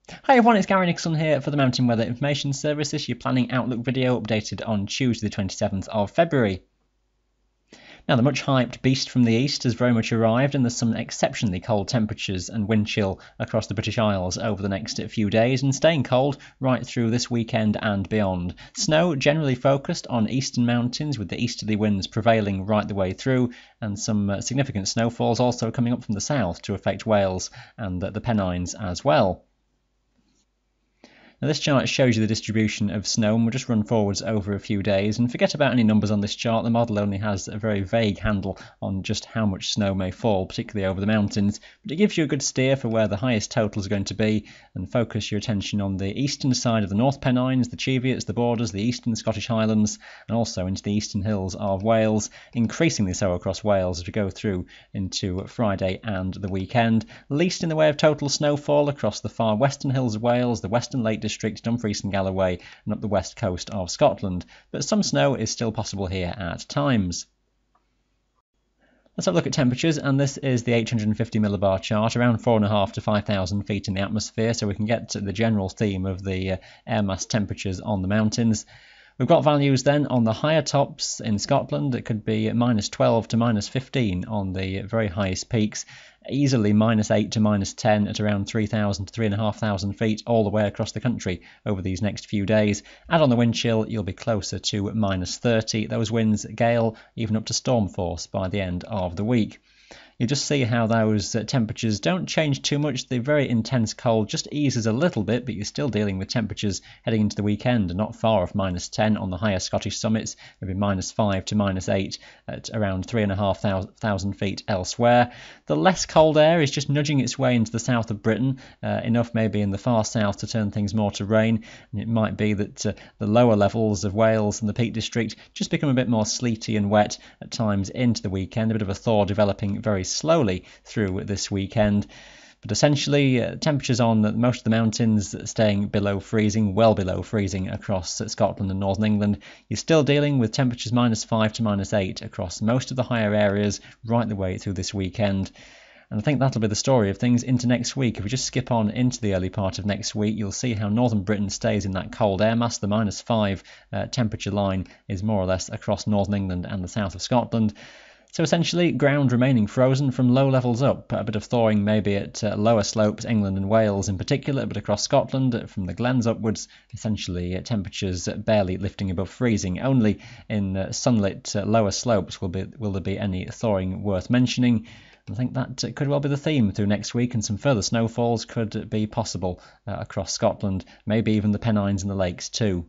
Hi everyone, it's Gary Nicholson here for the Mountain Weather Information Service. This is your Planning Outlook video updated on Tuesday the 27th of February. Now, the much hyped beast from the east has very much arrived, and there's some exceptionally cold temperatures and wind chill across the British Isles over the next few days, and staying cold right through this weekend and beyond. Snow generally focused on eastern mountains, with the easterly winds prevailing right the way through, and some significant snowfalls also coming up from the south to affect Wales and the Pennines as well. Now, this chart shows you the distribution of snow, and we'll just run forwards over a few days. And forget about any numbers on this chart. The model only has a very vague handle on just how much snow may fall, particularly over the mountains. But it gives you a good steer for where the highest totals are going to be, and focus your attention on the eastern side of the North Pennines, the Cheviots, the Borders, the eastern Scottish Highlands, and also into the eastern hills of Wales, increasingly so across Wales as we go through into Friday and the weekend. Least in the way of total snowfall across the far western hills of Wales, the western Lake District, Dumfries and Galloway, and up the west coast of Scotland, but some snow is still possible here at times. Let's have a look at temperatures, and this is the 850 millibar chart, around 4,500 to 5,000 feet in the atmosphere, so we can get to the general theme of the air mass temperatures on the mountains. We've got values then on the higher tops in Scotland. It could be -12 to -15 on the very highest peaks, easily -8 to -10 at around 3,000 to 3,500 feet all the way across the country over these next few days. Add on the wind chill, you'll be closer to -30. Those winds gale even up to storm force by the end of the week. You just see how those temperatures don't change too much. The very intense cold just eases a little bit, but you're still dealing with temperatures heading into the weekend, and not far off -10 on the higher Scottish summits, maybe -5 to -8 at around 3,500 feet elsewhere. The less cold air is just nudging its way into the south of Britain, enough maybe in the far south to turn things more to rain, and it might be that the lower levels of Wales and the Peak District just become a bit more sleety and wet at times into the weekend, a bit of a thaw developing very slowly through this weekend. But essentially, temperatures on most of the mountains staying below freezing, well below freezing across Scotland and northern England. You're still dealing with temperatures -5 to -8 across most of the higher areas right the way through this weekend. And I think that'll be the story of things into next week. If we just skip on into the early part of next week, you'll see how northern Britain stays in that cold air mass. The -5 temperature line is more or less across northern England and the south of Scotland. So essentially, ground remaining frozen from low levels up. A bit of thawing maybe at lower slopes, England and Wales in particular, but across Scotland, from the glens upwards, essentially temperatures barely lifting above freezing. Only in sunlit lower slopes will there be any thawing worth mentioning. I think that could well be the theme through next week, and some further snowfalls could be possible across Scotland, maybe even the Pennines and the lakes too.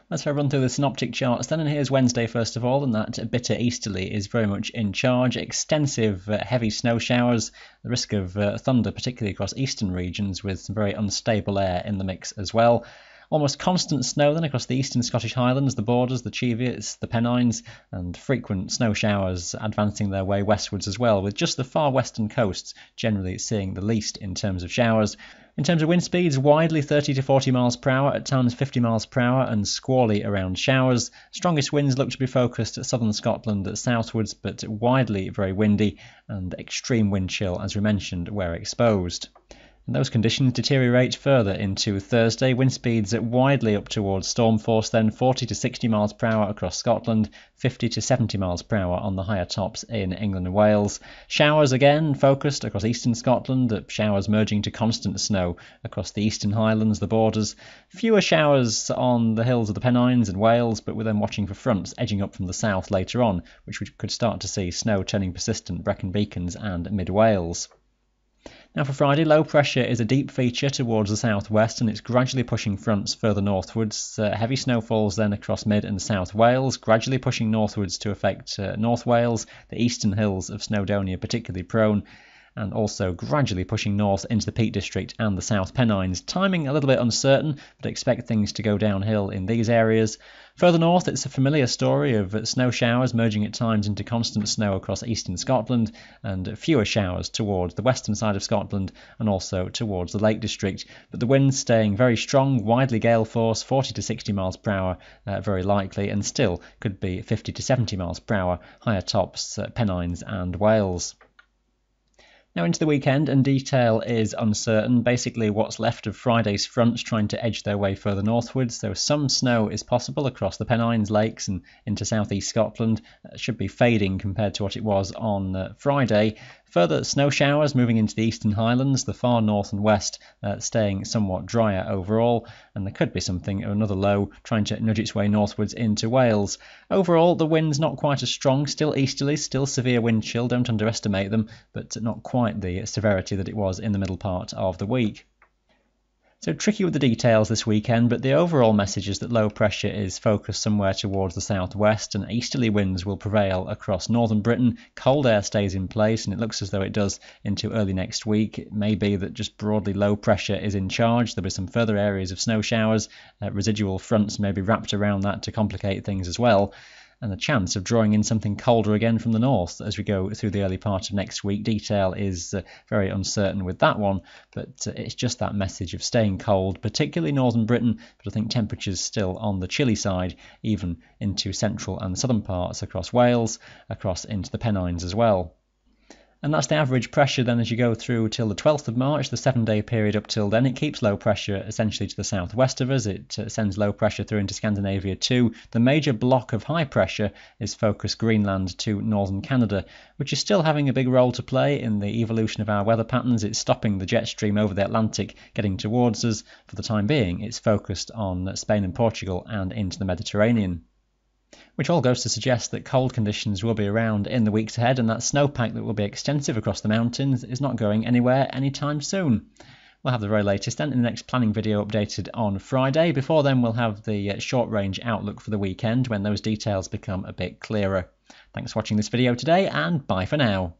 Let's run through the synoptic charts then, and here's Wednesday first of all, and that bitter easterly is very much in charge. Extensive heavy snow showers, the risk of thunder particularly across eastern regions, with some very unstable air in the mix as well. Almost constant snow then across the eastern Scottish Highlands, the Borders, the Cheviots, the Pennines, and frequent snow showers advancing their way westwards as well, with just the far western coasts generally seeing the least in terms of showers. In terms of wind speeds, widely 30 to 40 miles per hour, at times 50 miles per hour, and squally around showers. Strongest winds look to be focused at southern Scotland southwards, but widely very windy, and extreme wind chill, as we mentioned, where exposed. And those conditions deteriorate further into Thursday. Wind speeds widely up towards storm force, then 40 to 60 miles per hour across Scotland, 50 to 70 miles per hour on the higher tops in England and Wales. Showers again focused across eastern Scotland, showers merging to constant snow across the eastern Highlands, the Borders. Fewer showers on the hills of the Pennines and Wales, but we're then watching for fronts edging up from the south later on, which we could start to see snow turning persistent Brecon Beacons and mid-Wales. Now for Friday, low pressure is a deep feature towards the southwest, and it's gradually pushing fronts further northwards. Heavy snowfalls then across mid and south Wales, gradually pushing northwards to affect North Wales, the eastern hills of Snowdonia particularly prone, and also gradually pushing north into the Peak District and the South Pennines. Timing a little bit uncertain, but expect things to go downhill in these areas. Further north, it's a familiar story of snow showers merging at times into constant snow across eastern Scotland, and fewer showers towards the western side of Scotland and also towards the Lake District. But the winds staying very strong, widely gale force, 40 to 60 miles per hour very likely, and still could be 50 to 70 miles per hour, higher tops Pennines and Wales. Now into the weekend, and detail is uncertain. Basically, what's left of Friday's fronts trying to edge their way further northwards, so some snow is possible across the Pennines, Lakes and into southeast Scotland. It should be fading compared to what it was on Friday. Further snow showers moving into the Eastern Highlands, the far north and west staying somewhat drier overall, and there could be something of another low trying to nudge its way northwards into Wales. Overall, the wind's not quite as strong, still easterly, still severe wind chill, don't underestimate them, but not quite the severity that it was in the middle part of the week. So tricky with the details this weekend, but the overall message is that low pressure is focused somewhere towards the southwest and easterly winds will prevail across northern Britain. Cold air stays in place and it looks as though it does into early next week. It may be that just broadly low pressure is in charge. There'll be some further areas of snow showers. Residual fronts may be wrapped around that to complicate things as well. And the chance of drawing in something colder again from the north as we go through the early part of next week. Detail is very uncertain with that one, but it's just that message of staying cold, particularly northern Britain, but I think temperatures still on the chilly side, even into central and southern parts across Wales, across into the Pennines as well. And that's the average pressure then as you go through till the 12th of March, the 7-day period up till then. It keeps low pressure essentially to the southwest of us. It sends low pressure through into Scandinavia too. The major block of high pressure is focused Greenland to northern Canada, which is still having a big role to play in the evolution of our weather patterns. It's stopping the jet stream over the Atlantic getting towards us. For the time being, it's focused on Spain and Portugal and into the Mediterranean. Which all goes to suggest that cold conditions will be around in the weeks ahead, and that snowpack that will be extensive across the mountains is not going anywhere anytime soon. We'll have the very latest then in the next planning video updated on Friday. Before then, we'll have the short-range outlook for the weekend when those details become a bit clearer. Thanks for watching this video today, and bye for now.